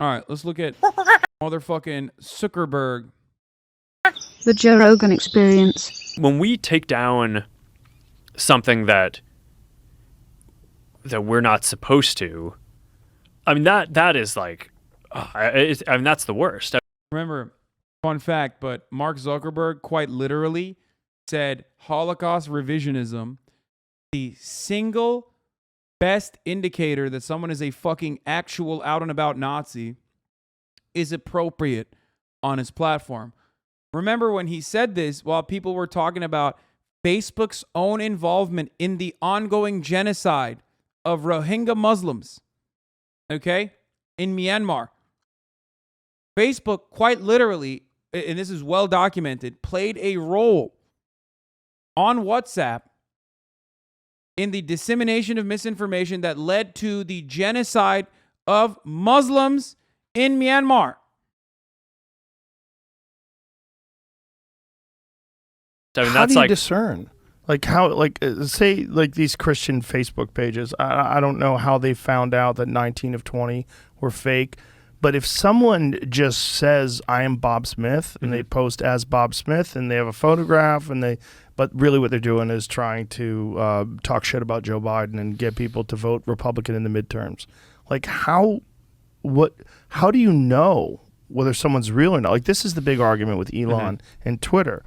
All right, let's look at motherfucking Zuckerberg. The Joe Rogan Experience. When we take down something that we're not supposed to, I mean, that is like, I mean, that's the worst. Remember, fun fact, but Mark Zuckerberg quite literally said Holocaust revisionism, the single best indicator that someone is a fucking actual out and about Nazi, is appropriate on his platform. Remember when he said this while people were talking about Facebook's own involvement in the ongoing genocide of Rohingya Muslims, okay, in Myanmar. Facebook quite literally, and this is well documented, played a role on WhatsApp in the dissemination of misinformation that led to the genocide of Muslims in Myanmar. I mean, how that's do you like discern? Like how, like say, like these Christian Facebook pages. I don't know how they found out that 19 of 20 were fake. But if someone just says, I am Bob Smith, and they post as Bob Smith, and they have a photograph, but really what they're doing is trying to talk shit about Joe Biden and get people to vote Republican in the midterms. Like how do you know whether someone's real or not? Like this is the big argument with Elon and Twitter.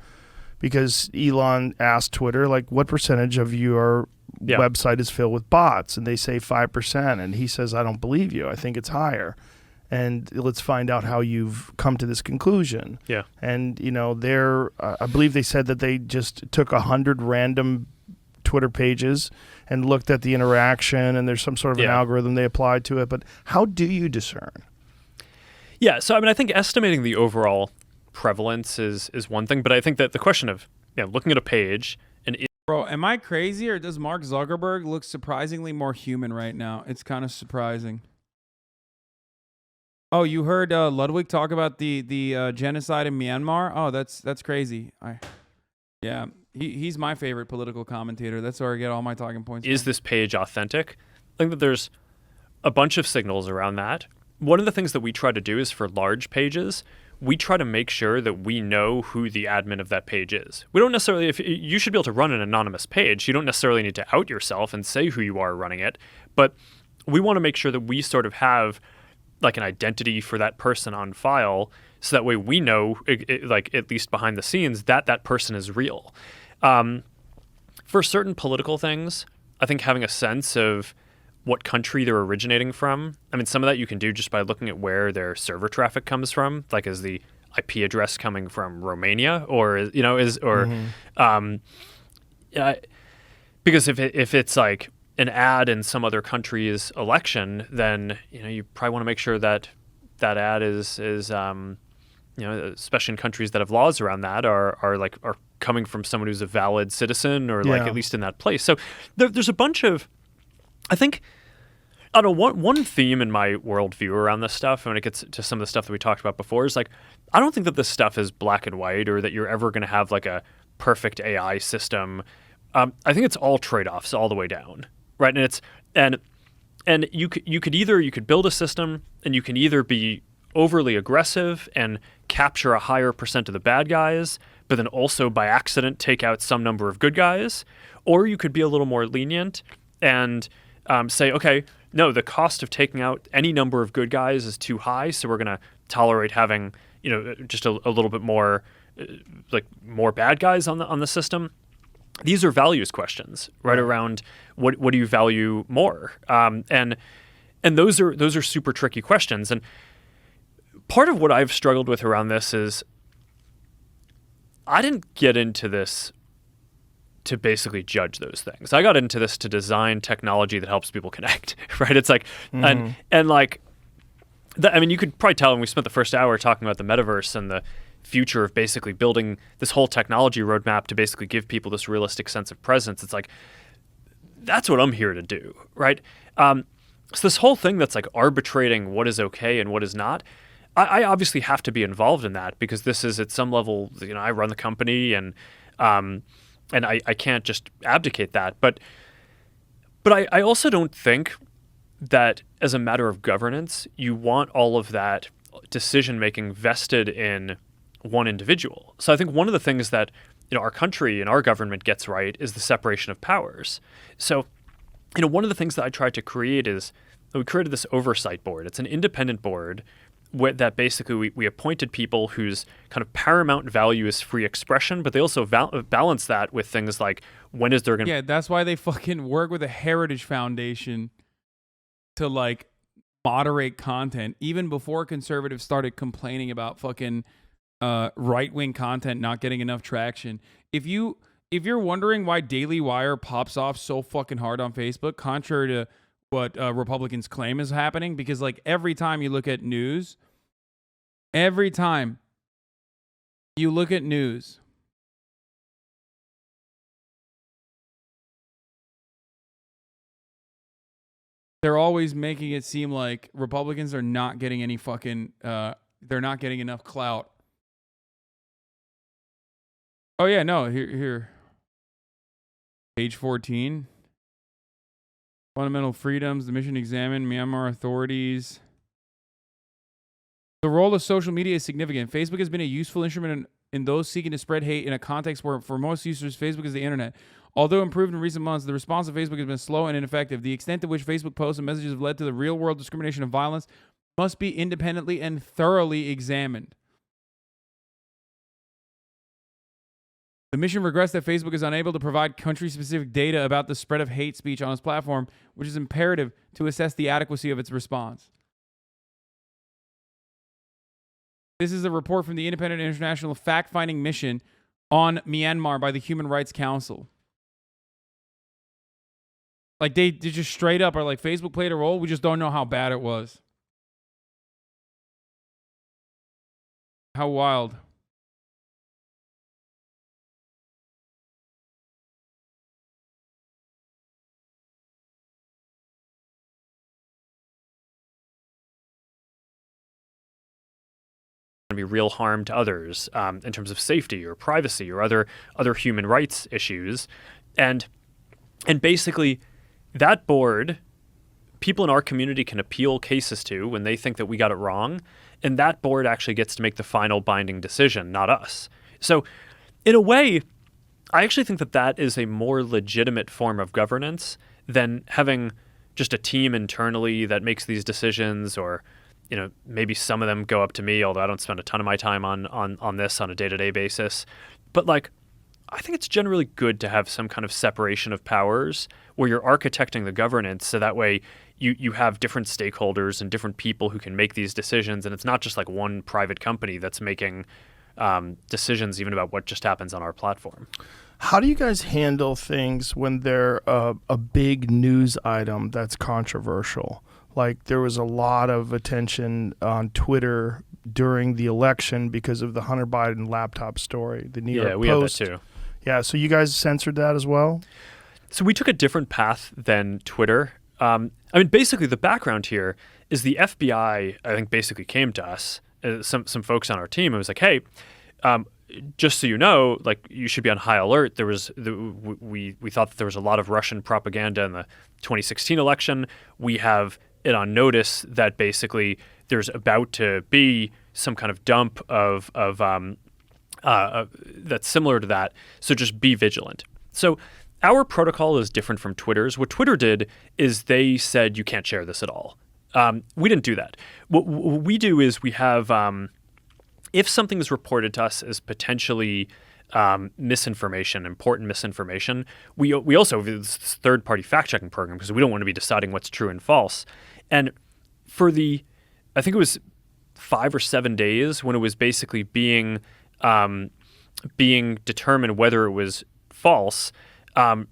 Because Elon asked Twitter, like, what percentage of your website is filled with bots? And they say 5%. And he says, I don't believe you. I think it's higher. And let's find out how you've come to this conclusion. Yeah. And, you know, I believe they said that they just took 100 random Twitter pages and looked at the interaction, and there's some sort of an algorithm they applied to it. But how do you discern? Yeah. So, I mean, I think estimating the overall prevalence is one thing, but I think that the question of looking at a page and bro, am I crazy or does Mark Zuckerberg look surprisingly more human right now? It's kind of surprising. Oh, you heard Ludwig talk about the genocide in Myanmar? Oh, that's crazy. He's my favorite political commentator. That's where I get all my talking points. Is this page authentic? I think that there's a bunch of signals around that. One of the things that we try to do is for large pages, we try to make sure that we know who the admin of that page is. We don't necessarily, you should be able to run an anonymous page. You don't necessarily need to out yourself and say who you are running it, but we want to make sure that we sort of have like an identity for that person on file, so that way we know, like at least behind the scenes, that person is real. For certain political things, I think having a sense of what country they're originating from. I mean, some of that you can do just by looking at where their server traffic comes from, like is the IP address coming from Romania because if it's like an ad in some other country's election, then you probably want to make sure that ad is especially in countries that have laws around that are coming from someone who's a valid citizen or like at least in that place. So there's a bunch of, I think, I don't know, one theme in my worldview around this stuff, when it gets to some of the stuff that we talked about before, is like, I don't think that this stuff is black and white or that you're ever going to have like a perfect AI system. I think it's all trade-offs all the way down, right? And you could build a system and you can either be overly aggressive and capture a higher percent of the bad guys, but then also by accident take out some number of good guys, or you could be a little more lenient and say, okay, no, the cost of taking out any number of good guys is too high, so we're going to tolerate having, just a little bit more, more bad guys on the system. These are values questions, right? Around what do you value more, and those are super tricky questions. And part of what I've struggled with around this is I didn't get into this to basically judge those things. I got into this to design technology that helps people connect, right? It's like, and like, I mean, you could probably tell when we spent the first hour talking about the metaverse and the future of basically building this whole technology roadmap to basically give people this realistic sense of presence. It's like, that's what I'm here to do, right? So this whole thing that's like arbitrating what is okay and what is not, I obviously have to be involved in that because this is at some level, I run the company and I can't just abdicate that. But I also don't think that as a matter of governance, you want all of that decision making vested in one individual. So I think one of the things that our country and our government gets right is the separation of powers. So one of the things that I tried to create is we created this oversight board. It's an independent board that basically we appointed people whose kind of paramount value is free expression, but they also balance that with things like when is there going to... Yeah, that's why they fucking work with a Heritage Foundation to like moderate content even before conservatives started complaining about fucking right-wing content not getting enough traction. If you're wondering why Daily Wire pops off so fucking hard on Facebook, contrary to what Republicans claim is happening, because like every time you look at news, they're always making it seem like Republicans are not getting any fucking they're not getting enough clout. Oh yeah, no, here. Page 14. Fundamental freedoms, the mission examined, Myanmar authorities. The role of social media is significant. Facebook has been a useful instrument in those seeking to spread hate in a context where, for most users, Facebook is the internet. Although improved in recent months, the response of Facebook has been slow and ineffective. The extent to which Facebook posts and messages have led to the real-world discrimination and violence must be independently and thoroughly examined. The mission regrets that Facebook is unable to provide country-specific data about the spread of hate speech on its platform, which is imperative to assess the adequacy of its response. This is a report from the Independent International Fact-Finding Mission on Myanmar by the Human Rights Council. Like, they just straight up are like, Facebook played a role, we just don't know how bad it was. How wild. Be real harm to others in terms of safety or privacy or other human rights issues, and basically that board, people in our community can appeal cases to when they think that we got it wrong, and that board actually gets to make the final binding decision, not us. So in a way, I actually think that is a more legitimate form of governance than having just a team internally that makes these decisions, or maybe some of them go up to me, although I don't spend a ton of my time on this on a day-to-day basis. But like, I think it's generally good to have some kind of separation of powers where you're architecting the governance so that way you have different stakeholders and different people who can make these decisions, and it's not just like one private company that's making decisions even about what just happens on our platform. How do you guys handle things when they're a big news item that's controversial? Like, there was a lot of attention on Twitter during the election because of the Hunter Biden laptop story. The New York Post. Had that too. Yeah, so you guys censored that as well? So we took a different path than Twitter. Basically the background here is the FBI, I think, basically came to us, some folks on our team, and was like, hey, just so you know, like, you should be on high alert. We thought that there was a lot of Russian propaganda in the 2016 election. We have it on notice that basically there's about to be some kind of dump of that's similar to that. So just be vigilant. So our protocol is different from Twitter's. What Twitter did is they said you can't share this at all. We didn't do that. What we do is we have, if something is reported to us as potentially misinformation, important misinformation, we also have this third-party fact-checking program because we don't want to be deciding what's true and false. And for I think it was 5 or 7 days when it was basically being determined whether it was false, the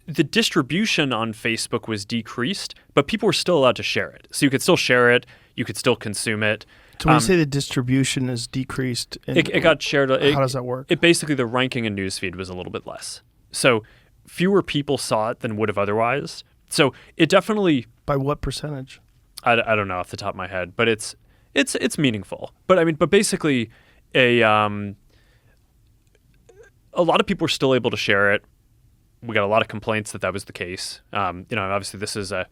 distribution on Facebook was decreased, but people were still allowed to share it. So you could still share it, you could still consume it. So when you say the distribution is decreased, it got shared. How does that work? It basically, the ranking in newsfeed was a little bit less. So fewer people saw it than would have otherwise. So it definitely... By what percentage? I don't know off the top of my head, but it's meaningful. But basically, a lot of people were still able to share it. We got a lot of complaints that was the case. Obviously this is a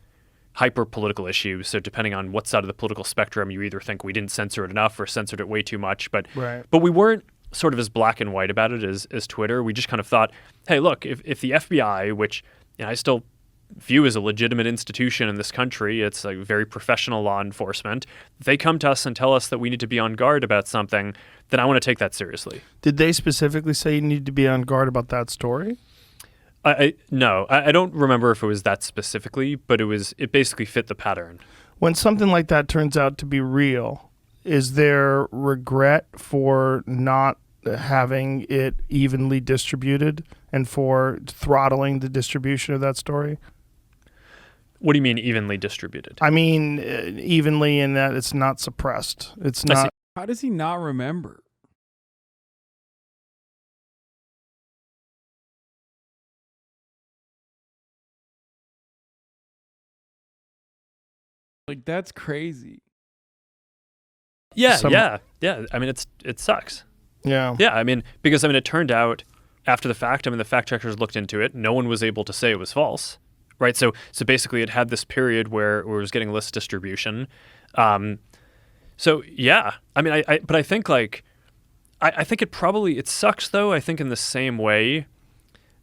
hyper political issue. So depending on what side of the political spectrum, you either think we didn't censor it enough or censored it way too much. But we weren't sort of as black and white about it as Twitter. We just kind of thought, hey, look, if the FBI, which I still view as a legitimate institution in this country, it's like very professional law enforcement, if they come to us and tell us that we need to be on guard about something, then I want to take that seriously. Did they specifically say you need to be on guard about that story? No, I don't remember if it was that specifically, but it basically fit the pattern. When something like that turns out to be real, is there regret for not having it evenly distributed and for throttling the distribution of that story? What do you mean evenly distributed? I mean evenly in that it's not suppressed. It's not. How does he not remember? Like, that's crazy. Yeah. I mean, it sucks. Yeah. Yeah, I mean, because it turned out after the fact, the fact checkers looked into it. No one was able to say it was false, right? So basically it had this period where it was getting list distribution. So yeah, I mean, but I think I think it sucks though. I think in the same way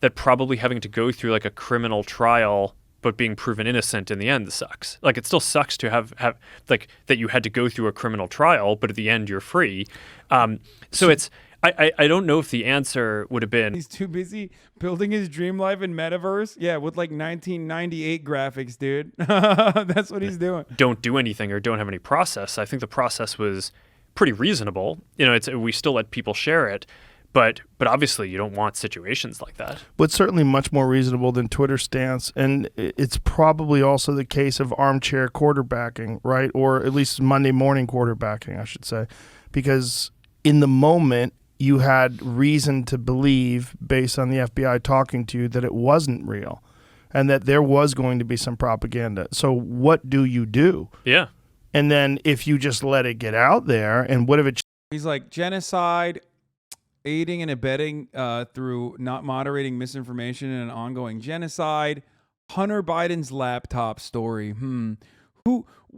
that probably having to go through like a criminal trial but being proven innocent in the end sucks. Like, it still sucks to have like that you had to go through a criminal trial, but at the end you're free. So it's I don't know if the answer would have been he's too busy building his dream life in metaverse. Yeah, with like 1998 graphics, dude. That's what he's doing. Don't do anything or don't have any process. I think the process was pretty reasonable. We still let people share it. But obviously you don't want situations like that. But certainly much more reasonable than Twitter's stance. And it's probably also the case of armchair quarterbacking, right? Or at least Monday morning quarterbacking, I should say. Because in the moment, you had reason to believe, based on the FBI talking to you, that it wasn't real and that there was going to be some propaganda. So what do you do? Yeah. And then if you just let it get out there, and what if it... He's like, genocide, aiding and abetting through not moderating misinformation and an ongoing genocide. Hunter Biden's laptop story.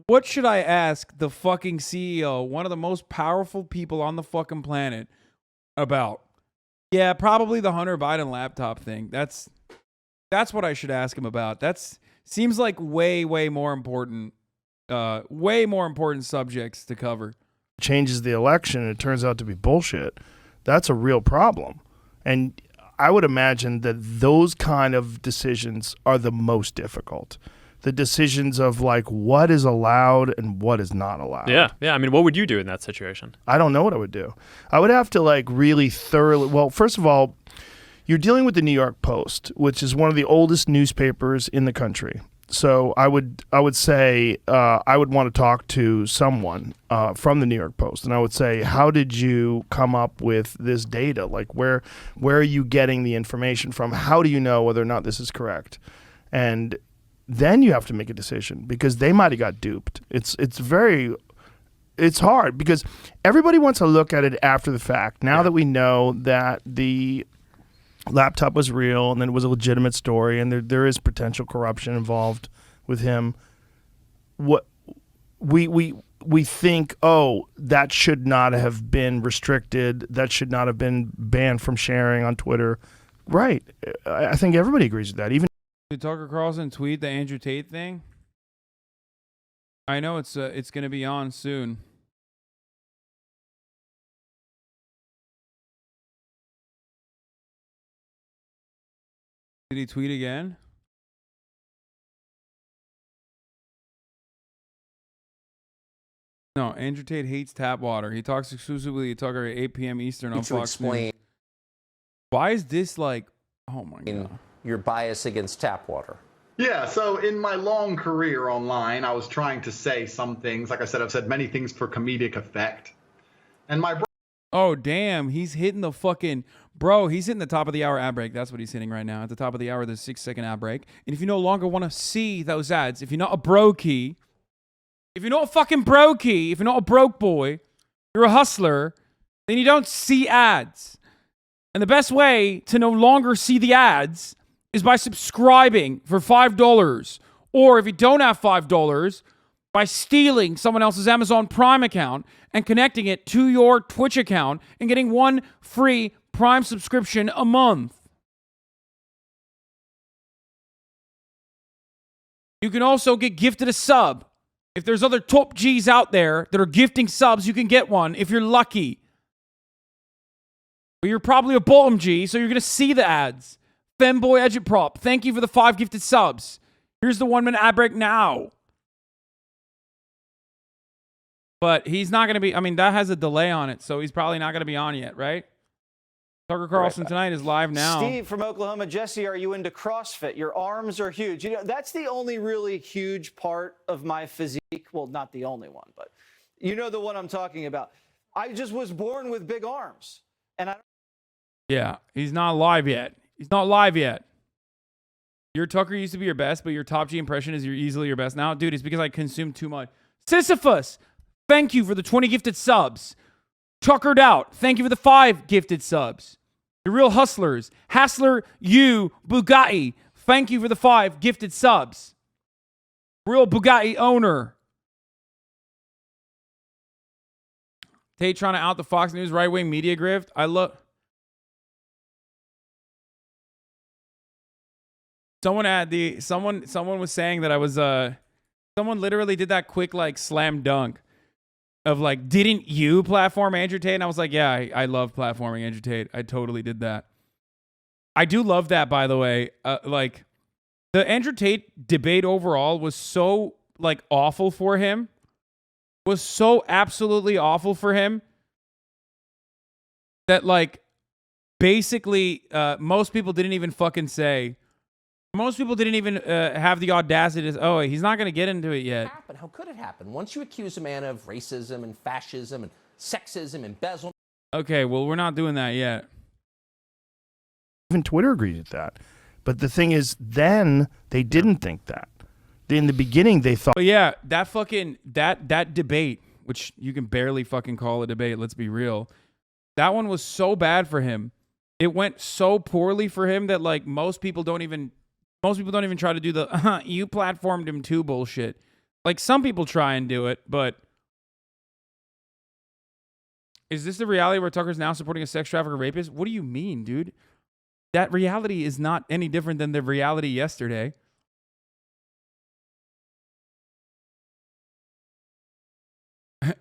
What should I ask the fucking CEO, one of the most powerful people on the fucking planet, about? Yeah, probably the Hunter Biden laptop thing. That's what I should ask him about. That's seems like way more important subjects to cover. Changes the election and it turns out to be bullshit. That's a real problem. And I would imagine that those kind of decisions are the most difficult. The decisions of like what is allowed and what is not allowed. Yeah. I mean, what would you do in that situation? I don't know what I would do. I would have to like really thoroughly... Well, first of all, you're dealing with the New York Post, which is one of the oldest newspapers in the country. So I would say I would want to talk to someone from the New York Post, and I would say, how did you come up with this data? Like, where are you getting the information from? How do you know whether or not this is correct? And then you have to make a decision because they might have got duped. It's hard because everybody wants to look at it after the fact. Now that we know that the laptop was real and then it was a legitimate story and there is potential corruption involved with him, what we think, oh, that should not have been restricted, that should not have been banned from sharing on Twitter. Right. I think everybody agrees with that. Even did Tucker Carlson tweet the Andrew Tate thing? I know it's going to be on soon. Did he tweet again? No, Andrew Tate hates tap water. He talks exclusively to Tucker at 8 p.m. Eastern on Fox News. Why is this like, oh my God. Your bias against tap water? Yeah, so in my long career online, I was trying to say some things. Like I said, I've said many things for comedic effect. And my oh, damn. He's hitting the fucking... Bro, he's hitting the top of the hour ad break. That's what he's hitting right now. At the top of the hour, there's a 6-second ad break. And if you no longer want to see those ads, if you're not a brokey, if you're not a fucking brokey, if you're not a broke boy, you're a hustler, then you don't see ads. And the best way to no longer see the ads is by subscribing for $5 Or if you don't have $5, by stealing someone else's Amazon Prime account and connecting it to your Twitch account and getting 1 free Prime subscription a month. You can also get gifted a sub. If there's other top G's out there that are gifting subs, you can get one if you're lucky. But you're probably a bottom G, so you're going to see the ads. Femboy Edgeprop, thank you for the 5 gifted subs. Here's the 1-minute ad break now. But he's not going to be, I mean, that has a delay on it, so he's probably not going to be on yet, right? Tucker Carlson tonight is live now. Steve from Oklahoma. Jesse, are you into CrossFit? Your arms are huge. You know, that's the only really huge part of my physique. Well, not the only one, but you know the one I'm talking about. I just was born with big arms. And Yeah, he's not live yet. He's not live yet. Your Tucker used to be your best, but your top G impression is easily your best now. Dude, it's because I consume too much. Sisyphus, thank you for the 20 gifted subs. Tuckered Out, thank you for the 5 gifted subs. The Real Hustlers, Hassler, you, Bugatti, thank you for the 5 gifted subs. Real Bugatti owner. Tate trying to out the Fox News right-wing media grift. I love... Someone was saying that I was someone literally did that quick like slam dunk of like, didn't you platform Andrew Tate? And I was like, yeah, I love platforming Andrew Tate. I totally did that. I do love that, by the way. Like the Andrew Tate debate overall was so like awful for him. Was so absolutely awful for him that like basically most people didn't even fucking say. Most people didn't even have the audacity to, oh, he's not going to get into it yet. How could it happen? Once you accuse a man of racism and fascism and sexism, embezzlement. Okay, well, we're not doing that yet. Even Twitter agreed with that. But the thing is, then they didn't think that. In the beginning, they thought. But yeah, that fucking, that debate, which you can barely fucking call a debate, let's be real. That one was so bad for him. It went so poorly for him that like most people don't even try to do the you platformed him too bullshit. Like some people try and do it, but is this the reality where Tucker's now supporting a sex trafficker rapist? What do you mean, dude? That reality is not any different than the reality yesterday.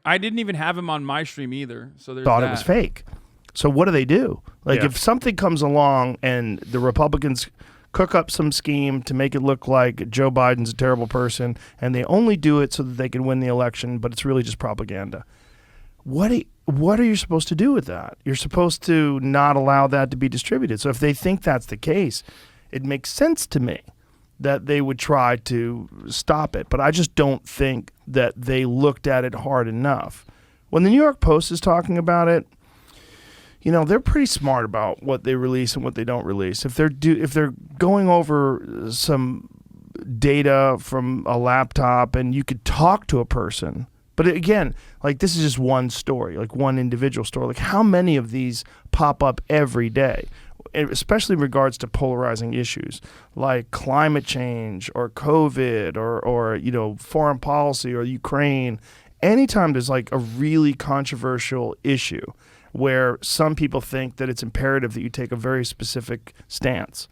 I didn't even have him on my stream either, so there's thought that. It was fake. So what do? Like if something comes along and the Republicans cook up some scheme to make it look like Joe Biden's a terrible person, and they only do it so that they can win the election, but it's really just propaganda. What are you supposed to do with that? You're supposed to not allow that to be distributed. So if they think that's the case, it makes sense to me that they would try to stop it. But I just don't think that they looked at it hard enough. When the New York Post is talking about it, you know, they're pretty smart about what they release and what they don't release. If they're going over some data from a laptop and you could talk to a person, but again, like this is just one story, like one individual story. Like how many of these pop up every day, especially in regards to polarizing issues like climate change or COVID or you know, foreign policy or Ukraine. Anytime there's like a really controversial issue where some people think that it's imperative that you take a very specific stance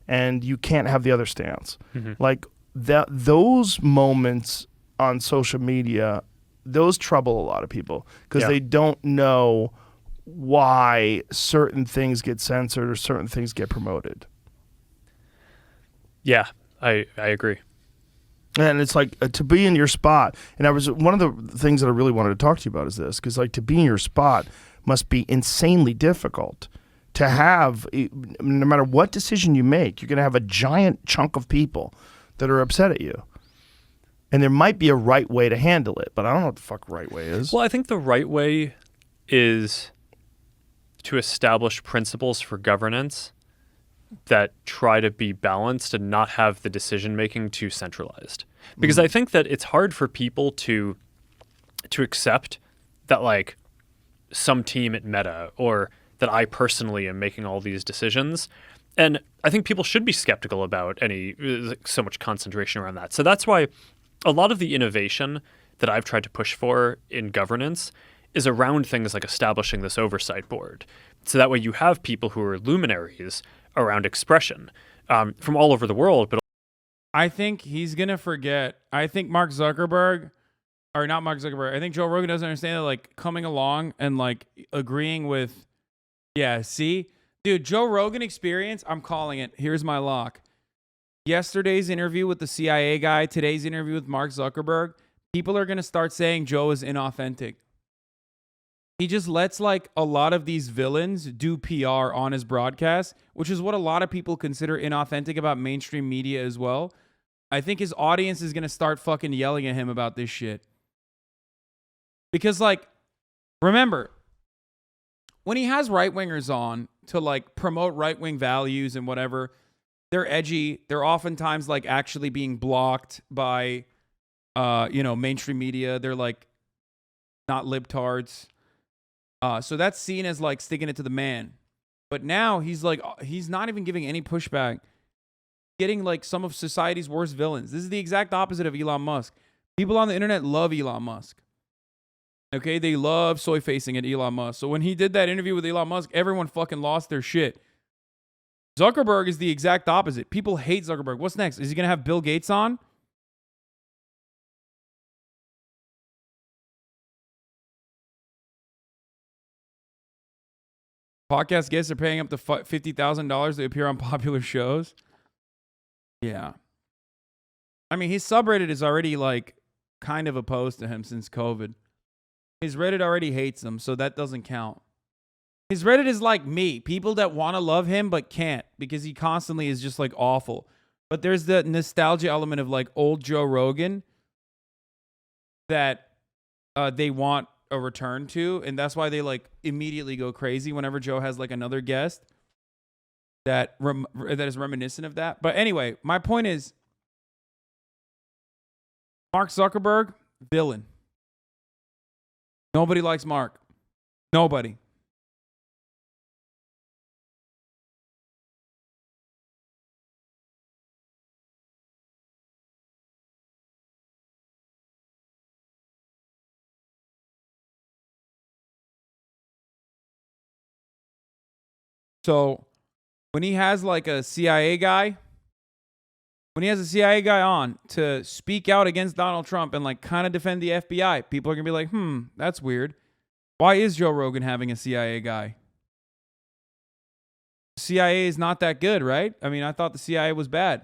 and you can't have the other stance. Mm-hmm. Like those moments on social media, those trouble a lot of people because they don't know why certain things get censored or certain things get promoted. Yeah, I agree. And it's like to be in your spot. And one of the things that I really wanted to talk to you about is this, because like to be in your spot must be insanely difficult to have. No matter what decision you make, you're going to have a giant chunk of people that are upset at you. And there might be a right way to handle it, but I don't know what the fuck right way is. Well, I think the right way is to establish principles for governance that try to be balanced and not have the decision-making too centralized. Because I think that it's hard for people to accept that, like, some team at Meta or that I personally am making all these decisions And I think people should be skeptical about any so much concentration around that. So that's why a lot of the innovation that I've tried to push for in governance is around things like establishing this oversight board. So that way you have people who are luminaries around expression from all over the world. But I think he's going to forget. I think Mark Zuckerberg, or not Mark Zuckerberg, I think Joe Rogan doesn't understand that, like, coming along and, like, agreeing with, yeah, see? Dude, Joe Rogan experience, I'm calling it. Here's my lock. Yesterday's interview with the CIA guy, today's interview with Mark Zuckerberg, people are going to start saying Joe is inauthentic. He just lets, like, a lot of these villains do PR on his broadcast, which is what a lot of people consider inauthentic about mainstream media as well. I think his audience is going to start fucking yelling at him about this shit. Because, like, remember, when he has right-wingers on to, like, promote right-wing values and whatever, they're edgy. They're oftentimes, like, actually being blocked by, mainstream media. They're, like, not libtards. So that's seen as, like, sticking it to the man. But now he's, like, he's not even giving any pushback. Getting, like, some of society's worst villains. This is the exact opposite of Elon Musk. People on the internet love Elon Musk. Okay, they love soy facing at Elon Musk. So when he did that interview with Elon Musk, everyone fucking lost their shit. Zuckerberg is the exact opposite. People hate Zuckerberg. What's next? Is he going to have Bill Gates on? Podcast guests are paying up to $50,000 to appear on popular shows. Yeah. I mean, his subreddit is already, like, kind of opposed to him since COVID. His Reddit already hates him, so that doesn't count. His Reddit is like me. People that want to love him but can't because he constantly is just, like, awful. But there's the nostalgia element of, like, old Joe Rogan that they want a return to, and that's why they, like, immediately go crazy whenever Joe has, like, another guest that is reminiscent of that. But anyway, my point is, Mark Zuckerberg, villain. Nobody likes Mark. Nobody. So when he has, like, a CIA guy, on to speak out against Donald Trump and, like, kind of defend the FBI, people are going to be like, that's weird. Why is Joe Rogan having a CIA guy? The CIA is not that good, right? I mean, I thought the CIA was bad.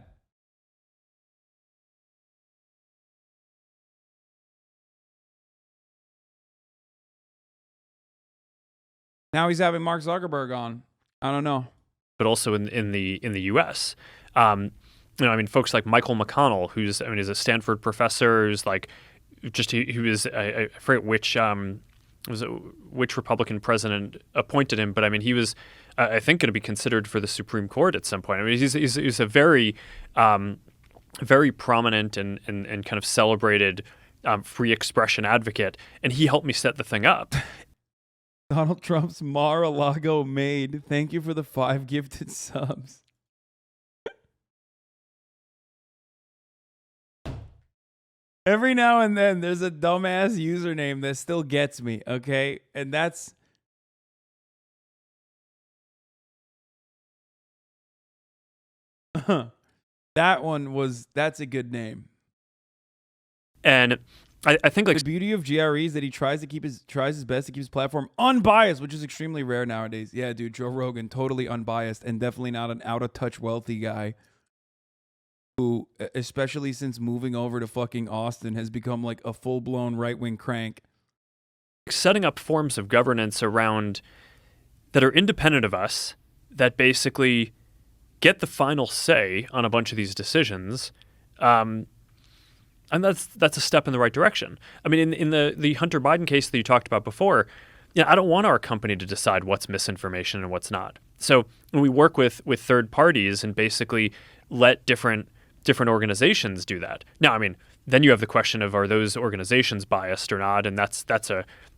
Now he's having Mark Zuckerberg on. I don't know. But also in the U.S., I mean, folks like Michael McConnell, who's a Stanford professor, who's like, he was I forget which Republican president appointed him, but I mean, he was I think going to be considered for the Supreme Court at some point. I mean, he's a very very prominent and kind of celebrated free expression advocate, and he helped me set the thing up. Donald Trump's Mar-a-Lago maid. Thank you for the 5 gifted subs. Every now and then, there's a dumbass username that still gets me, okay? And that's... that's a good name. And I think, like, the beauty of GRE is that he tries his best to keep his platform unbiased, which is extremely rare nowadays. Yeah, dude, Joe Rogan, totally unbiased and definitely not an out-of-touch wealthy guy who, especially since moving over to fucking Austin, has become like a full-blown right-wing crank. Setting up forms of governance around that are independent of us, that basically get the final say on a bunch of these decisions, and that's a step in the right direction. I mean, in the Hunter Biden case that you talked about before, I don't want our company to decide what's misinformation and what's not. So when we work with third parties and basically let different organizations do that. Now, I mean, then you have the question of, are those organizations biased or not? And that's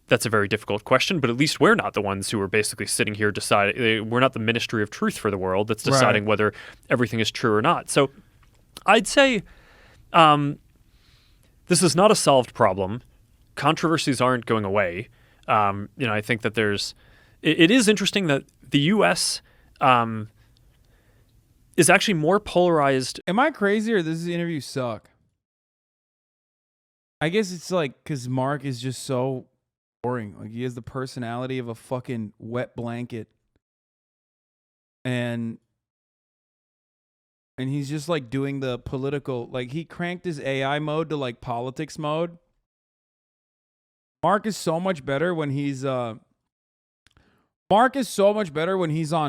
that's a very difficult question, but at least we're not the ones who are basically sitting here deciding. We're not the ministry of truth for the world that's deciding whether everything is true or not. So I'd say this is not a solved problem. Controversies aren't going away. I think that it is interesting that the U.S. Is actually more polarized. Am I crazy or does this interview suck? I guess it's like because Mark is just so boring. Like he has the personality of a fucking wet blanket. And he's just like doing the political, like he cranked his AI mode to like politics mode. Mark is so much better when he's on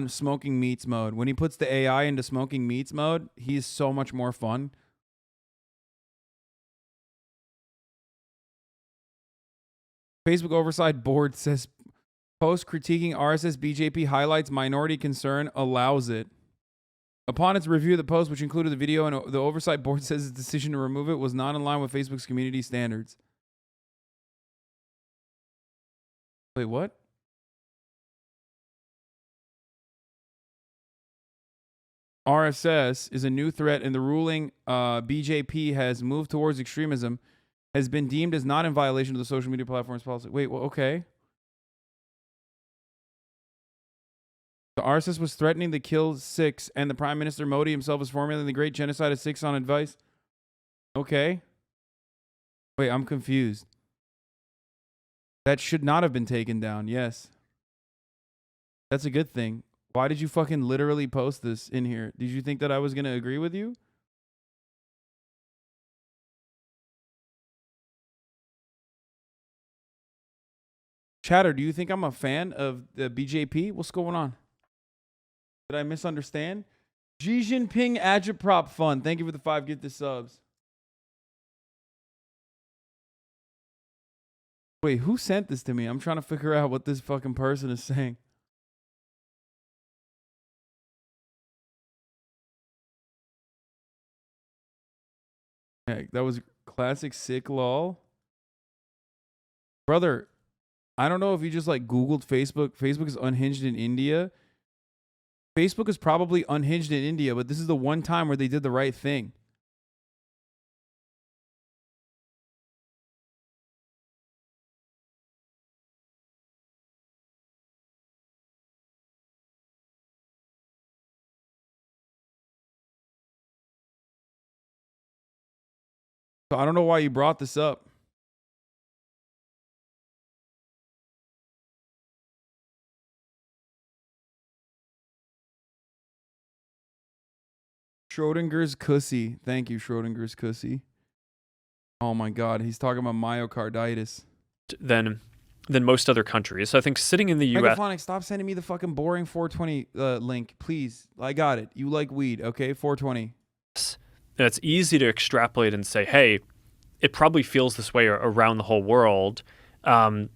smoking meats mode. When he puts the AI into smoking meats mode, he's so much more fun. Facebook Oversight Board says post critiquing RSS BJP highlights minority concern, allows it. Upon its review of the post, which included the video, and the Oversight Board says its decision to remove it was not in line with Facebook's community standards. Wait, what? RSS is a new threat, and the ruling BJP has moved towards extremism has been deemed as not in violation of the social media platform's policy. Wait, well, okay. The RSS was threatening to kill Sikhs, and the Prime Minister Modi himself was formulating the great genocide of Sikhs on advice. Okay. Wait, I'm confused. That should not have been taken down, yes. That's a good thing. Why did you fucking literally post this in here? Did you think that I was going to agree with you? Chatter, do you think I'm a fan of the BJP? What's going on? Did I misunderstand? Xi Jinping Agitprop Fund. Thank you for the 5 gifted subs. Wait, who sent this to me? I'm trying to figure out what this fucking person is saying. Heck, that was classic sick lol. Brother, I don't know if you just like Googled Facebook. Facebook is unhinged in India. Facebook is probably unhinged in India, but this is the one time where they did the right thing. So I don't know why you brought this up. Schrodinger's Cussy. Thank you, Schrodinger's Cussy. Oh my God, he's talking about myocarditis. Than most other countries. So I think sitting in the U.S. Megaphonic, stop sending me the fucking boring 420 link, please. I got it. You like weed, okay? 420. It's easy to extrapolate and say, hey, it probably feels this way around the whole world. And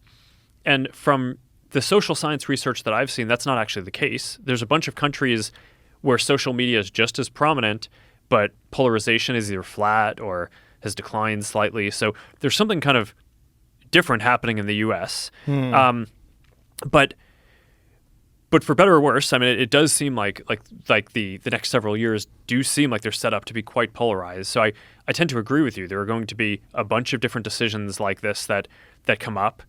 from the social science research that I've seen, that's not actually the case. There's a bunch of countries where social media is just as prominent, but polarization is either flat or has declined slightly. So there's something kind of different happening in the U.S. But for better or worse, I mean, it does seem like the next several years do seem like they're set up to be quite polarized. So I tend to agree with you. There are going to be a bunch of different decisions like this that come up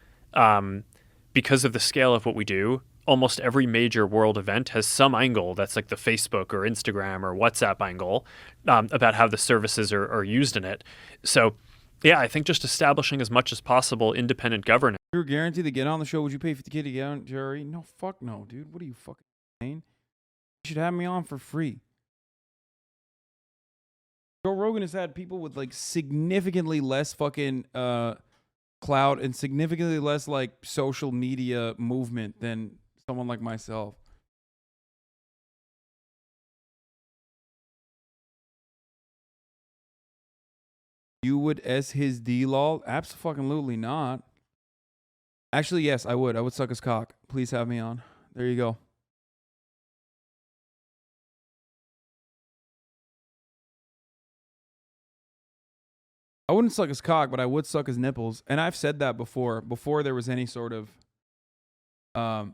because of the scale of what we do. Almost every major world event has some angle that's like the Facebook or Instagram or WhatsApp angle about how the services are used in it. So, yeah, I think just establishing as much as possible independent governance. If you're guaranteed to get on the show, would you pay $50K to get on, Jerry? No, fuck no, dude. What are you fucking saying? You should have me on for free. Joe Rogan has had people with like significantly less fucking clout and significantly less like social media movement than someone like myself. You would S his D lol? Absolutely not. Actually, yes, I would. I would suck his cock. Please have me on. There you go. I wouldn't suck his cock, but I would suck his nipples. And I've said that before there was any sort of, Joe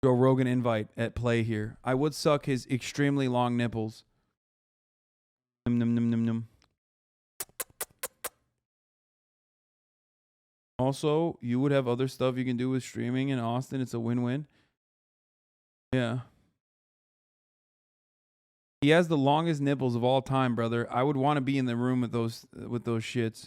Rogan invite at play here. I would suck his extremely long nipples. Num, num, num, num, num. Also, you would have other stuff you can do with streaming in Austin. It's a win-win. Yeah. He has the longest nipples of all time, brother. I would want to be in the room with those shits.